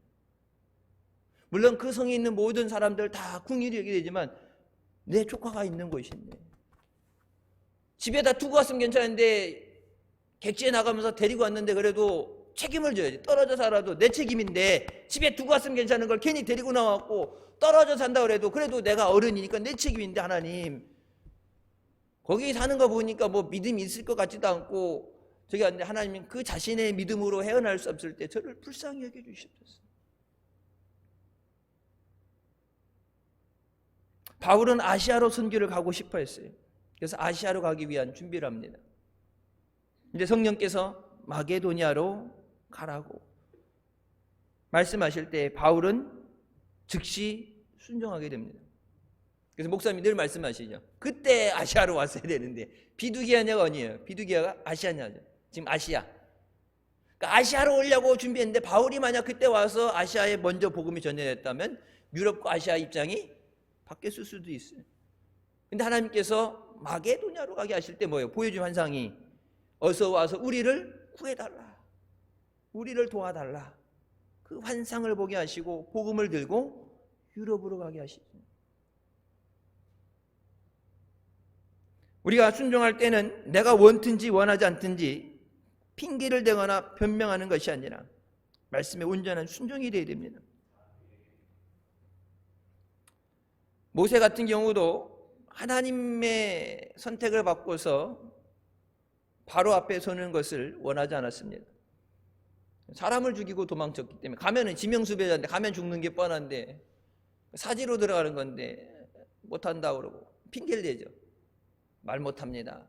물론 그 성에 있는 모든 사람들 다 궁일이 여기게 되지만 내 조카가 있는 곳인데, 집에다 두고 왔으면 괜찮은데 객지에 나가면서 데리고 왔는데 그래도 책임을 져야지. 떨어져 살아도 내 책임인데 집에 두고 왔으면 괜찮은 걸 괜히 데리고 나왔고 떨어져 산다 그래도 내가 어른이니까 내 책임인데, 하나님 거기 사는 거 보니까 뭐 믿음이 있을 것 같지도 않고 저기 왔는데 하나님은 그 자신의 믿음으로 헤어날 수 없을 때 저를 불쌍히 여겨주셨어요. 바울은 아시아로 선교를 가고 싶어 했어요. 그래서 아시아로 가기 위한 준비를 합니다. 이제 성령께서 마게도니아로 가라고 말씀하실 때 바울은 즉시 순종하게 됩니다. 그래서 목사님이 늘 말씀하시죠. 그때 아시아로 왔어야 되는데, 비두기아냐가 아니에요. 비두기아가 아시아냐죠. 지금 아시아. 그러니까 아시아로 오려고 준비했는데 바울이 만약 그때 와서 아시아에 먼저 복음이 전해졌다면 유럽과 아시아 입장이 바뀌었을 수도 있어요. 근데 하나님께서 마게도냐로 가게 하실 때 뭐예요? 보여준 환상이 어서 와서 우리를 구해달라, 우리를 도와달라, 그 환상을 보게 하시고 복음을 들고 유럽으로 가게 하시죠. 우리가 순종할 때는 내가 원든지 원하지 않든지 핑계를 대거나 변명하는 것이 아니라 말씀에 온전한 순종이 되어야 됩니다. 모세 같은 경우도 하나님의 선택을 받고서 바로 앞에 서는 것을 원하지 않았습니다. 사람을 죽이고 도망쳤기 때문에, 가면은 지명수배자인데 가면 죽는 게 뻔한데 사지로 들어가는 건데 못한다고 그러고 핑계를 대죠. 말 못합니다.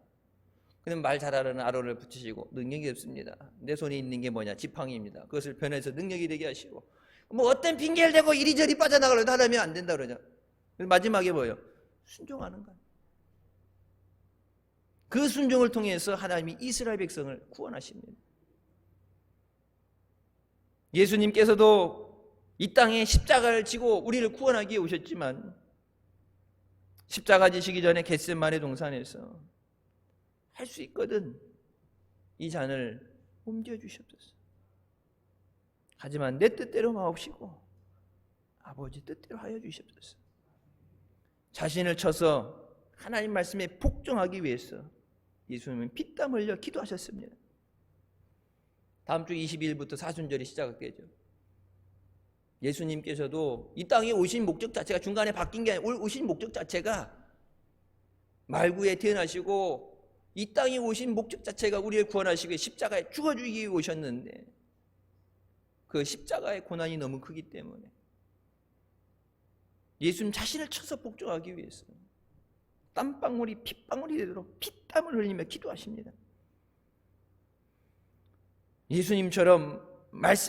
그럼 말 잘하는 아론을 붙이시고 능력이 없습니다. 내 손에 있는 게 뭐냐? 지팡이입니다. 그것을 변해서 능력이 되게 하시고, 뭐 어떤 핑계를 대고 이리저리 빠져나가려도 하려면 안 된다 그러죠. 마지막에 뭐예요? 순종하는 것. 그 순종을 통해서 하나님이 이스라엘 백성을 구원하십니다. 예수님께서도 이 땅에 십자가를 지고 우리를 구원하기 위해 오셨지만 십자가 지시기 전에 겟세마네 동산에서 할 수 있거든 이 잔을 옮겨주시옵소서. 하지만 내 뜻대로 마옵시고 아버지 뜻대로 하여 주시옵소서. 자신을 쳐서 하나님 말씀에 복종하기 위해서 예수님은 피땀 흘려 기도하셨습니다. 다음 주 22일부터 사순절이 시작되죠. 예수님께서도 이 땅에 오신 목적 자체가 중간에 바뀐 게 아니라 오신 목적 자체가 말구에 태어나시고 이 땅에 오신 목적 자체가 우리를 구원하시고 십자가에 죽어주기 위해 오셨는데 그 십자가의 고난이 너무 크기 때문에 예수님 자신을 쳐서 복종하기 위해서 땀방울이 핏방울이 되도록 피땀을 흘리며 기도하십니다. 예수님처럼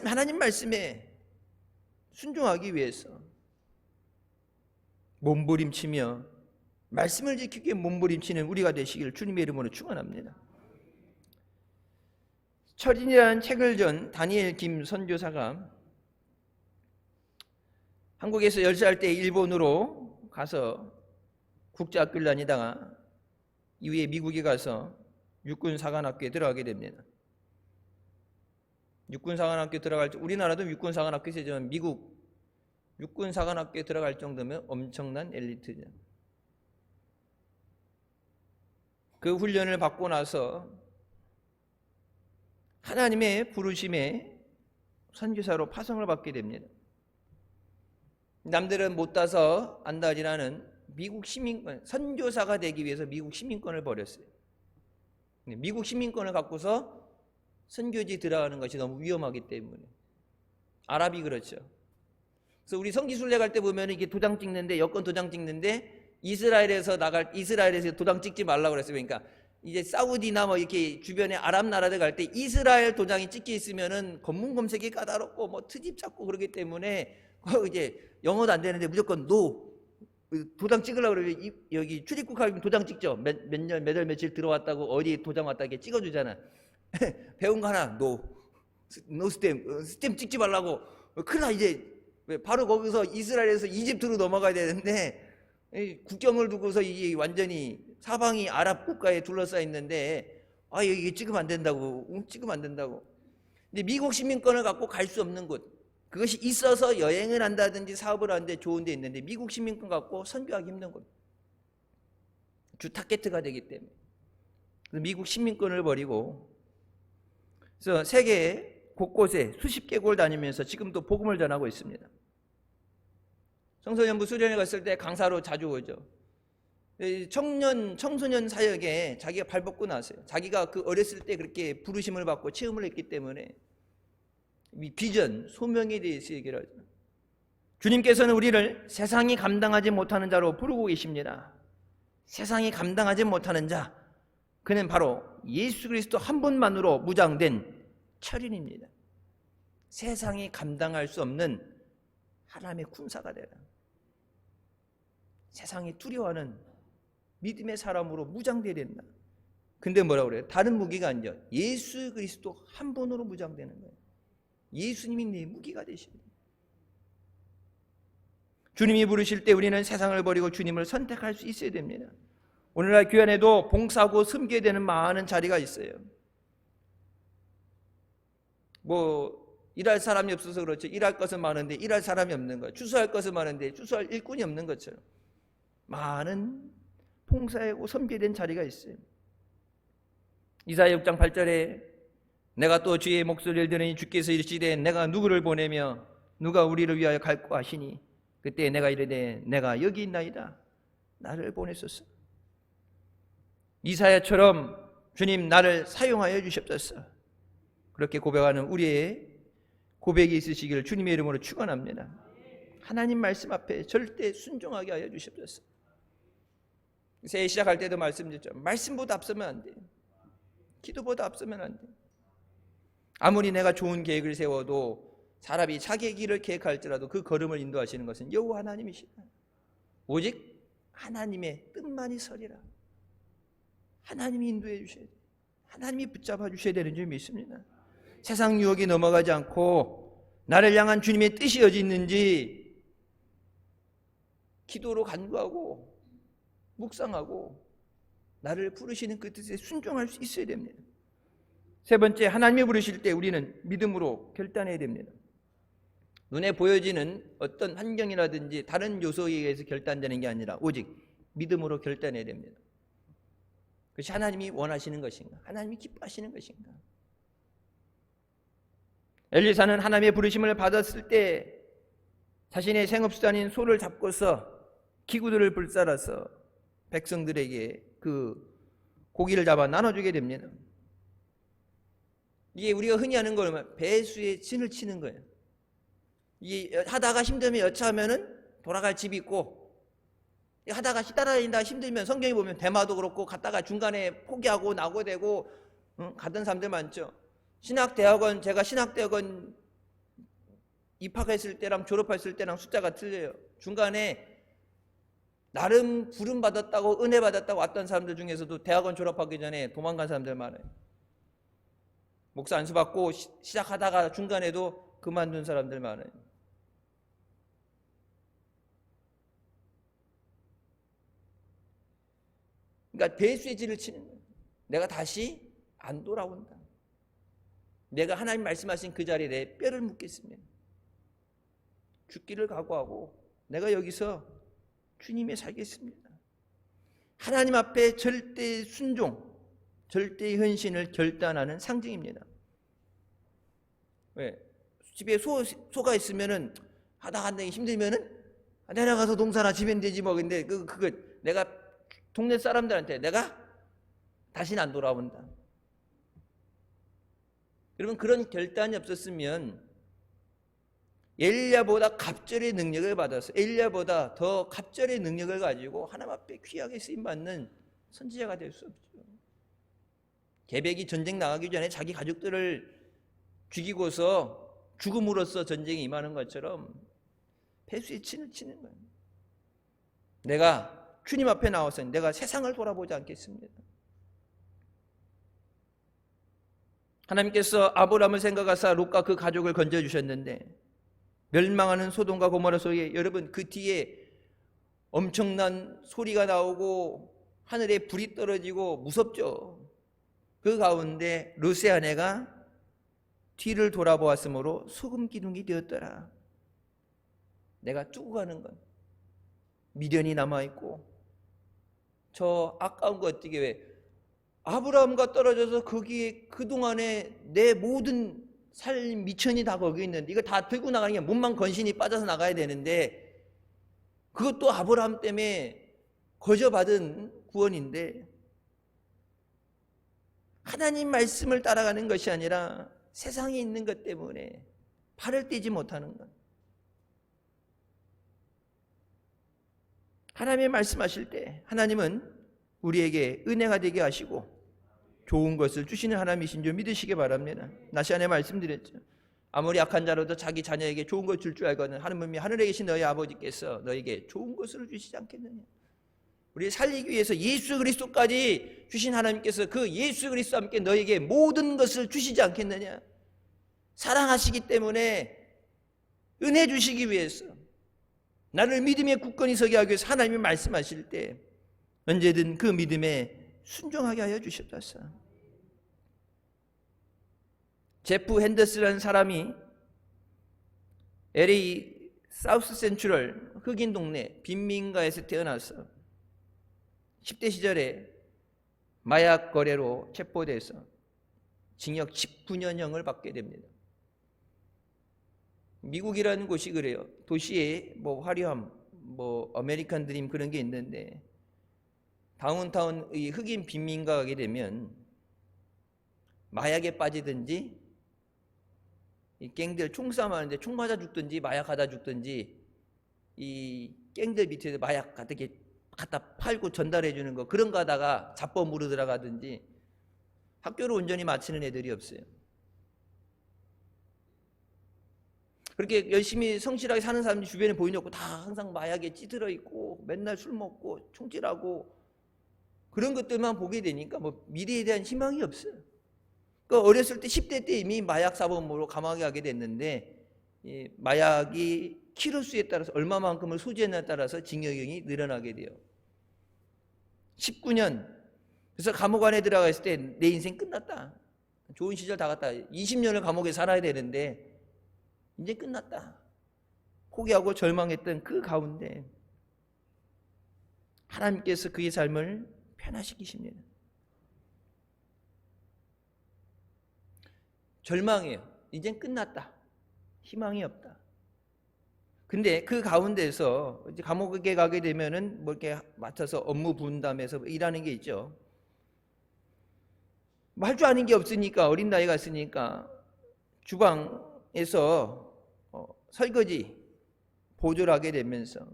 하나님 말씀에 순종하기 위해서 몸부림치며 말씀을 지키기 위해 몸부림치는 우리가 되시기를 주님의 이름으로 축원합니다. 철인이라는 책을 전 다니엘 김 선교사가 한국에서 10살 때 일본으로 가서 국제학교를 다니다가 이후에 미국에 가서 육군사관학교에 들어가게 됩니다. 육군사관학교 들어갈 때 우리나라도 육군사관학교에서 있지만 미국 육군사관학교에 들어갈 정도면 엄청난 엘리트죠. 그 훈련을 받고 나서 하나님의 부르심에 선교사로 파송을 받게 됩니다. 남들은 못 따서 안다지라는 미국 시민권, 선교사가 되기 위해서 미국 시민권을 버렸어요. 미국 시민권을 갖고서 선교지 들어가는 것이 너무 위험하기 때문에. 아랍이 그렇죠. 그래서 우리 성지순례 갈 때 보면 이게 도장 찍는데, 여권 도장 찍는데 이스라엘에서 도장 찍지 말라고 그랬어요. 그러니까 이제 사우디나 뭐 이렇게 주변에 아랍 나라들 갈 때 이스라엘 도장이 찍혀 있으면은 검문 검색이 까다롭고 뭐 트집 잡고 그러기 때문에 이제 영어도 안 되는데 무조건 도장 찍으려고 그러면 여기 출입국 가면 도장 찍죠. 몇 년, 몇 월, 며칠 들어왔다고 어디 도장 왔다 이렇게 찍어주잖아. 배운 거 하나, 노 스탬 찍지 말라고. 큰일 이제 바로 거기서 이스라엘에서 이집트로 넘어가야 되는데 국경을 두고서 이게 완전히 사방이 아랍 국가에 둘러싸여 있는데 여기 찍으면 안 된다고. 찍으면 안 된다고. 근데 미국 시민권을 갖고 갈 수 없는 곳, 그것이 있어서 여행을 한다든지 사업을 하는데 좋은 데 있는데 미국 시민권 갖고 선교하기 힘든 곳, 주 타겟트가 되기 때문에 미국 시민권을 버리고 그래서 세계 곳곳에 수십 개국을 다니면서 지금도 복음을 전하고 있습니다. 청소년부 수련회 갔을 때 강사로 자주 오죠. 청소년 사역에 자기가 발벗고 나서요. 자기가 그 어렸을 때 그렇게 부르심을 받고 체험을 했기 때문에 비전, 소명에 대해서 얘기를 하죠. 주님께서는 우리를 세상이 감당하지 못하는 자로 부르고 계십니다. 세상이 감당하지 못하는 자, 그는 바로 예수 그리스도 한 분만으로 무장된 철인입니다. 세상이 감당할 수 없는 하나님의 군사가 되라. 세상이 두려워하는 믿음의 사람으로 무장되어야 된다. 근데 뭐라고 그래요? 다른 무기가 아니죠. 예수 그리스도 한 분으로 무장되는 거예요. 예수님이 내 무기가 되십니다. 주님이 부르실 때 우리는 세상을 버리고 주님을 선택할 수 있어야 됩니다. 오늘날 교회 안에도 봉사하고 섬겨야 되는 많은 자리가 있어요. 일할 사람이 없어서 그렇죠. 일할 것은 많은데 일할 사람이 없는 거예요. 주소할 것은 많은데 주소할 일꾼이 없는 것처럼 많은 봉사하고 섬겨야 되는 자리가 있어요. 이사야 6장 8절에 내가 또 주의 목소리를 들으니 주께서 이르시되 내가 누구를 보내며 누가 우리를 위하여 갈고 하시니 그때 내가 이르되 내가 여기 있나이다. 나를 보내소서. 이사야처럼 주님 나를 사용하여 주시옵소서. 그렇게 고백하는 우리의 고백이 있으시기를 주님의 이름으로 축원합니다. 하나님 말씀 앞에 절대 순종하게 하여 주시옵소서. 새해 시작할 때도 말씀드렸죠. 말씀보다 앞서면 안 돼요. 기도보다 앞서면 안 돼요. 아무리 내가 좋은 계획을 세워도 사람이 자기의 길을 계획할지라도 그 걸음을 인도하시는 것은 여호와 하나님이시다. 오직 하나님의 뜻만이 서리라. 하나님이 인도해 주셔야 돼요. 하나님이 붙잡아 주셔야 되는 줄 믿습니다. 세상 유혹에 넘어가지 않고 나를 향한 주님의 뜻이 어디 있는지 기도로 간구하고 묵상하고 나를 부르시는 그 뜻에 순종할 수 있어야 됩니다. 세 번째, 하나님이 부르실 때 우리는 믿음으로 결단해야 됩니다. 눈에 보여지는 어떤 환경이라든지 다른 요소에 의해서 결단되는 게 아니라 오직 믿음으로 결단해야 됩니다. 그것이 하나님이 원하시는 것인가? 하나님이 기뻐하시는 것인가? 엘리사는 하나님의 부르심을 받았을 때 자신의 생업수단인 소를 잡고서 기구들을 불살라서 백성들에게 그 고기를 잡아 나눠주게 됩니다. 이게 우리가 흔히 하는 거는 배수의 진을 치는 거예요. 이게 하다가 힘들면 여차하면은 돌아갈 집이 있고, 하다가 따라다니다 힘들면 성경에 보면 대마도 그렇고 갔다가 중간에 포기하고 나고 되고 가던 사람들 많죠. 신학대학원, 제가 신학대학원 입학했을 때랑 졸업했을 때랑 숫자가 틀려요. 중간에 나름 부름 받았다고 은혜 받았다고 왔던 사람들 중에서도 대학원 졸업하기 전에 도망간 사람들 많아요. 목사 안수 받고 시작하다가 중간에도 그만둔 사람들 많아요. 그러니까 배수의 진을 치는 거예요. 내가 다시 안 돌아온다. 내가 하나님 말씀하신 그 자리에 내 뼈를 묻겠습니다. 죽기를 각오하고 내가 여기서 주님의 살겠습니다. 하나님 앞에 절대 순종, 절대 헌신을 결단하는 상징입니다. 왜? 집에 소가 있으면은 하다가 힘들면은 내려가서 농사나 지면 되지 뭐. 근데 그거 내가 동네 사람들한테 내가 다시는 안 돌아온다. 여러분, 그런 결단이 없었으면 엘리야보다 갑절의 능력을 받아서 엘리야보다 더 갑절의 능력을 가지고 하나님 앞에 귀하게 쓰임받는 선지자가 될 수 없죠. 계백이 전쟁 나가기 전에 자기 가족들을 죽이고서 죽음으로써 전쟁에 임하는 것처럼 배수의 진을 치는 거예요. 내가 주님 앞에 나와서 내가 세상을 돌아보지 않겠습니다. 하나님께서 아브라함을 생각하사 롯과 그 가족을 건져주셨는데 멸망하는 소돔과 고모라 속에 여러분 그 뒤에 엄청난 소리가 나오고 하늘에 불이 떨어지고 무섭죠. 그 가운데 롯의 아내가 뒤를 돌아보았으므로 소금 기둥이 되었더라. 내가 쭉 가는 건 미련이 남아있고 저 아까운 거 어떻게 왜 아브라함과 떨어져서 거기에 그동안에 내 모든 삶 미천이 다 거기 있는데 이거 다 들고 나가는 게 몸만 건신이 빠져서 나가야 되는데 그것도 아브라함 때문에 거저받은 구원인데 하나님 말씀을 따라가는 것이 아니라 세상에 있는 것 때문에 발을 떼지 못하는 것. 하나님의 말씀하실 때 하나님은 우리에게 은혜가 되게 하시고 좋은 것을 주시는 하나님이신 줄 믿으시기 바랍니다. 나 시간에 말씀드렸죠. 아무리 악한 자로도 자기 자녀에게 좋은 것 줄 줄 알거든 하나님이 하늘에 계신 너희 아버지께서 너에게 좋은 것을 주시지 않겠느냐. 우리 살리기 위해서 예수 그리스도까지 주신 하나님께서 그 예수 그리스도와 함께 너에게 모든 것을 주시지 않겠느냐. 사랑하시기 때문에 은혜 주시기 위해서 나를 믿음의 굳건히 서게 하기 위해서 하나님이 말씀하실 때 언제든 그 믿음에 순종하게 하여 주셨다사. 제프 핸더스라는 사람이 LA 사우스 센트럴 흑인 동네 빈민가에서 태어나서 10대 시절에 마약 거래로 체포돼서 징역 19년형을 받게 됩니다. 미국이라는 곳이 그래요. 도시에 뭐 화려함, 뭐 아메리칸 드림 그런 게 있는데 다운타운 이 흑인 빈민가 가게 되면 마약에 빠지든지 이 갱들 총싸움하는데 총 맞아 죽든지 마약하다 죽든지 이 갱들 밑에서 마약 갖다 팔고 전달해 주는 거 그런 거 하다가 자범으로 들어가든지 학교를 온전히 마치는 애들이 없어요. 그렇게 열심히 성실하게 사는 사람들이 주변에 보이냐고 다 항상 마약에 찌들어 있고 맨날 술 먹고 총질하고 그런 것들만 보게 되니까 뭐 미래에 대한 희망이 없어요. 그러니까 어렸을 때 10대 때 이미 마약 사범으로 감옥에 가게 됐는데 이 마약이 키로수에 따라서 얼마만큼을 소지했냐에 따라서 징역형이 늘어나게 돼요. 19년. 그래서 감옥 안에 들어가 있을 때 내 인생 끝났다. 좋은 시절 다 갔다. 20년을 감옥에 살아야 되는데 이제 끝났다. 포기하고 절망했던 그 가운데 하나님께서 그의 삶을 변화시키십니다. 절망해요. 이젠 끝났다. 희망이 없다. 근데 그 가운데서 이제 감옥에 가게 되면은 뭐 이렇게 맡아서 업무 분담해서 일하는 게 있죠. 뭐 할 줄 아는 게 없으니까 어린 나이 갔으니까 주방에서 설거지 보조를 하게 되면서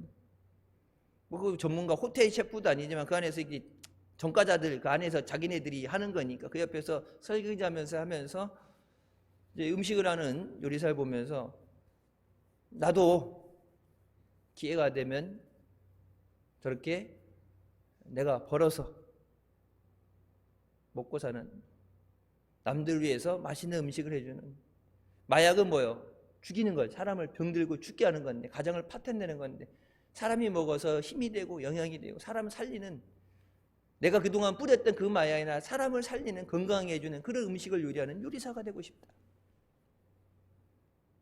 뭐 그 전문가 호텔 셰프도 아니지만 그 안에서 이게 전과자들 그 안에서 자기네들이 하는 거니까 그 옆에서 설거지하면서 이제 음식을 하는 요리사를 보면서 나도 기회가 되면 저렇게 내가 벌어서 먹고 사는 남들 위해서 맛있는 음식을 해주는. 마약은 뭐예요? 죽이는 걸, 사람을 병들고 죽게 하는 건데, 가정을 파탄내는 건데, 사람이 먹어서 힘이 되고 영향이 되고 사람을 살리는, 내가 그동안 뿌렸던 그 마약이나 사람을 살리는, 건강하게 해주는 그런 음식을 요리하는 요리사가 되고 싶다.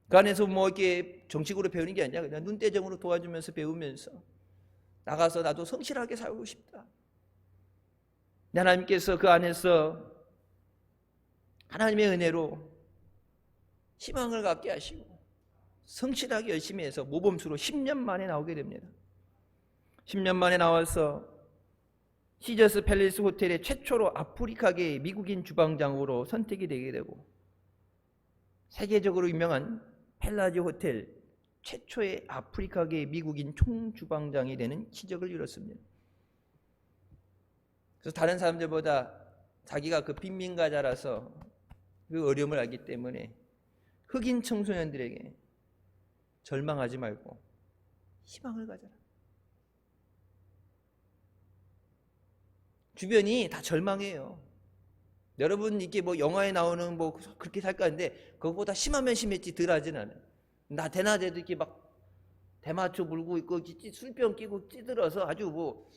그 안에서 뭐 이렇게 정식으로 배우는 게 아니라 그냥 눈대중으로 도와주면서 배우면서 나가서 나도 성실하게 살고 싶다. 하나님께서 그 안에서 하나님의 은혜로 희망을 갖게 하시고 성실하게 열심히 해서 모범수로 10년 만에 나오게 됩니다. 10년 만에 나와서 시저스 팰리스 호텔의 최초로 아프리카계 미국인 주방장으로 선택이 되게 되고 세계적으로 유명한 펠라지 호텔 최초의 아프리카계 미국인 총주방장이 되는 기적을 이뤘습니다. 그래서 다른 사람들보다 자기가 그 빈민가자라서 그 어려움을 알기 때문에 흑인 청소년들에게 절망하지 말고 희망을 가져라. 주변이 다 절망해요. 여러분 이게 뭐 영화에 나오는 뭐 그렇게 살까 하는데 그것보다 심하면 심했지 덜하진 않아요. 나 대낮에도 이렇게 막 대마초 물고 있고 술병 끼고 찌들어서 아주 뭐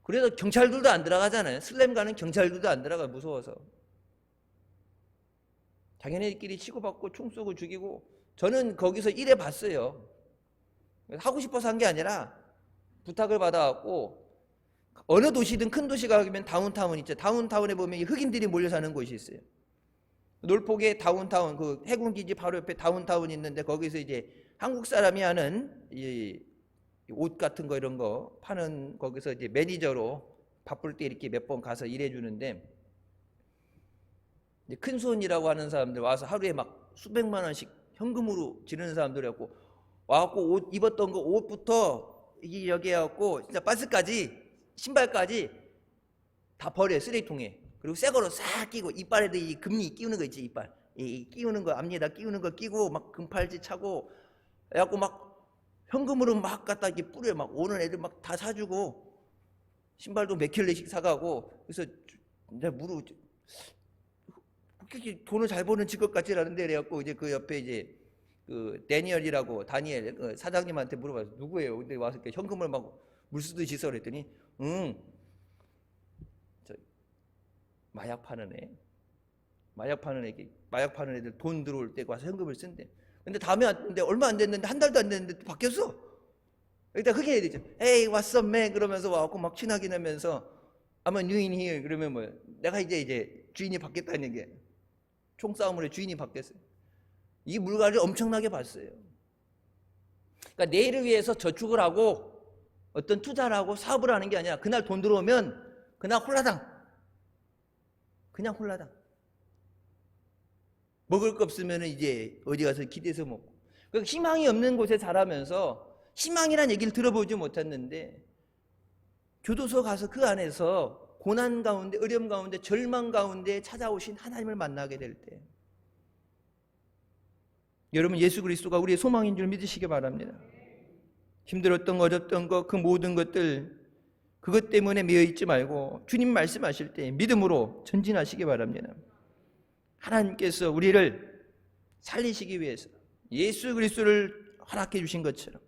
그래서 경찰들도 안 들어가잖아요. 슬램 가는 경찰들도 안 들어가 무서워서. 자기네들끼리 치고받고 총 쏘고 죽이고 저는 거기서 일해 봤어요. 하고 싶어서 한 게 아니라 부탁을 받아갖고 어느 도시든 큰 도시 가면 다운타운 있죠. 다운타운에 보면 흑인들이 몰려 사는 곳이 있어요. 놀폭의 다운타운 그 해군기지 바로 옆에 다운타운이 있는데 거기서 이제 한국 사람이 하는 이 옷 같은 거 이런 거 파는 거기서 이제 매니저로 바쁠 때 이렇게 몇 번 가서 일해 주는데 큰 손이라고 하는 사람들 와서 하루에 막 수백만 원씩 현금으로 지르는 사람들이었고 와갖고 옷 입었던 거 옷부터 이게 여기 해갖고 진짜 반스까지 신발까지 다 버려요 쓰레기통에. 그리고 새 거로 싹 끼고 이빨에도 이 금리 끼우는 거 있지 이빨 이 끼우는 거 앞니에다 끼우는 거 끼고 막 금팔찌 차고 해갖고 막 현금으로 막 갖다 이렇게 뿌려요. 막 오는 애들 막 다 사주고 신발도 몇 켤레씩 사가고 그래서 내가 물어 그렇게 돈을 잘 버는 직업 같지 않은데 그래갖고 이제 그 옆에 이제 그 다니엘 그 사장님한테 물어봐서 누구예요? 근데 와서 이렇게 현금을 막 물쓰듯이 써 그랬더니 저 마약 파는 애들 돈 들어올 때 와서 현금을 쓴대. 근데 다음에 왔는데 얼마 안 됐는데 한 달도 안 됐는데 또 바뀌었어. 일단 흑인 애들이죠. Hey, what's up, man? 그러면서 와갖고 막 친하게 하면서 I'm a new in here. 그러면 뭐 내가 이제 주인이 바뀌었다는 얘기예요. 총싸움으로 주인이 바뀌었어요. 이 물건을 엄청나게 봤어요. 그러니까 내일을 위해서 저축을 하고 어떤 투자를 하고 사업을 하는 게 아니라 그날 돈 들어오면 그날 홀라당. 그냥 홀라당. 먹을 거 없으면 이제 어디 가서 기대서 먹고. 그러니까 희망이 없는 곳에 자라면서 희망이란 얘기를 들어보지 못했는데 교도소 가서 그 안에서 고난 가운데 어려움 가운데 절망 가운데 찾아오신 하나님을 만나게 될 때 여러분 예수 그리스도가 우리의 소망인 줄 믿으시기 바랍니다. 힘들었던 거 어렵던 거 그 모든 것들 그것 때문에 매여 있지 말고 주님 말씀하실 때 믿음으로 전진하시기 바랍니다. 하나님께서 우리를 살리시기 위해서 예수 그리스도를 허락해 주신 것처럼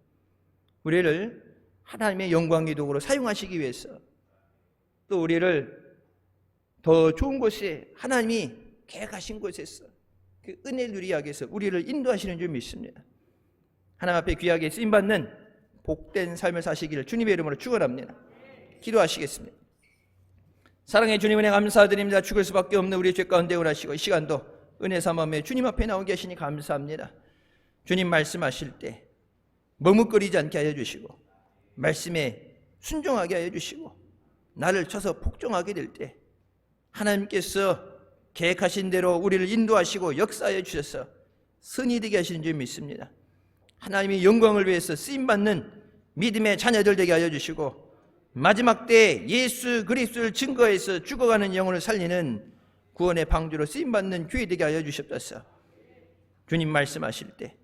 우리를 하나님의 영광의 도구로 사용하시기 위해서 또 우리를 더 좋은 곳에 하나님이 계획하신 곳에서 그 은혜 누리하기 위해서 우리를 인도하시는 줄 믿습니다. 하나님 앞에 귀하게 쓰임받는 복된 삶을 사시기를 주님의 이름으로 축원합니다. 기도하시겠습니다. 사랑의 주님 은혜 감사드립니다. 죽을 수밖에 없는 우리의 죄 가운데 원하시고 이 시간도 은혜 삼아 주님 앞에 나오 계시니 감사합니다. 주님 말씀하실 때 머뭇거리지 않게 하여 주시고 말씀에 순종하게 하여 주시고 나를 쳐서 복종하게 될 때 하나님께서 계획하신 대로 우리를 인도하시고 역사하여 주셔서 선이 되게 하시는 줄 믿습니다. 하나님의 영광을 위해서 쓰임받는 믿음의 자녀들 되게 하여 주시고 마지막 때 예수 그리스도를 증거해서 죽어가는 영혼을 살리는 구원의 방주로 쓰임받는 교회 되게 하여 주시옵소서. 주님 말씀하실 때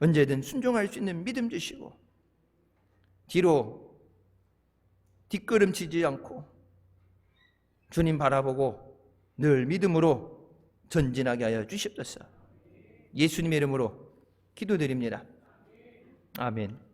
언제든 순종할 수 있는 믿음 주시고 뒤로 뒷걸음치지 않고 주님 바라보고 늘 믿음으로 전진하게 하여 주시옵소서. 예수님의 이름으로 기도드립니다. 아멘.